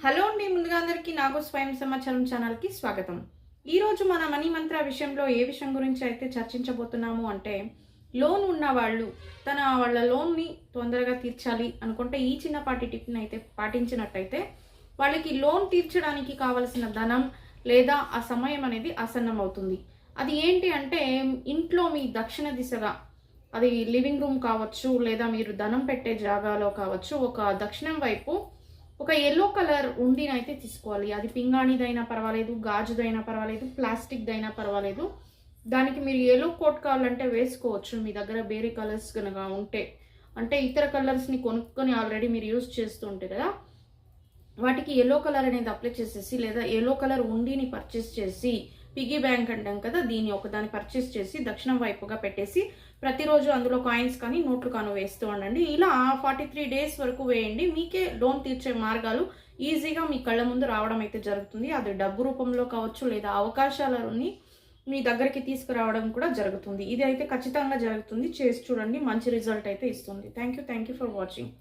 Hello అండి, ముందుగా అందరికీ నాగో స్వయం సమాచారం ఛానల్కి స్వాగతం. ఈరోజు మన మనీ మంత్ర విషయంలో ఏ విషయం గురించి అయితే చర్చించబోతున్నాము అంటే, లోన్ ఉన్న వాళ్ళు వాళ్ళ లోన్ని తొందరగా తీర్చాలి అనుకుంటే ఈ చిన్నపాటి టిప్ని అయితే పాటించినట్టయితే వాళ్ళకి లోన్ తీర్చడానికి కావలసిన ధనం లేదా ఆ సమయం అనేది ఆసన్నం అవుతుంది. అది ఏంటి అంటే, ఇంట్లో మీ దక్షిణ దిశగా, అది లివింగ్ రూమ్ కావచ్చు లేదా మీరు ధనం పెట్టే జాగాలో కావచ్చు, ఒక దక్షిణం వైపు ఒక యెల్లో కలర్ ఉండినైతే తీసుకోవాలి. అది పింగాణిదైనా పర్వాలేదు, గాజుదైనా పర్వాలేదు, ప్లాస్టిక్‌దైనా పర్వాలేదు. దానికి మీరు యెల్లో కోట్ కావాలంటే వేసుకోవచ్చు. మీ దగ్గర వేరే కలర్స్ గనక ఉంటే. అంటే ఇతర కలర్స్‌ని కొనుక్కొని ఆల్రెడీ మీరు యూజ్ చేస్తూ ఉంటారు కదా! వాటికి యెల్లో కలర్ అనేది అప్లై చేసేసి, లేదా యెల్లో కలర్ ఉండిని పర్చేస్ చేసి, పిగ్గీ బ్యాంక్ అంటాం కదా! దీన్ని ఒకదాన్ని పర్చేస్ చేసి దక్షిణం వైపుగా పెట్టేసి, ప్రతిరోజు అందులో కాయిన్స్ కానీ నోట్లు కానీ వేస్తూ ఉండండి. ఇలా 43 డేస్ వరకు వేయండి. మీకే లోన్ తీర్చే మార్గాలు ఈజీగా మీ కళ్ళ ముందు రావడం అయితే జరుగుతుంది. అది డబ్బు రూపంలో కావచ్చు, లేదా అవకాశాలని మీ దగ్గరికి తీసుకురావడం కూడా జరుగుతుంది. ఇది అయితే ఖచ్చితంగా జరుగుతుంది. చేసి చూడండి, మంచి రిజల్ట్ అయితే ఇస్తుంది. Thank you for watching.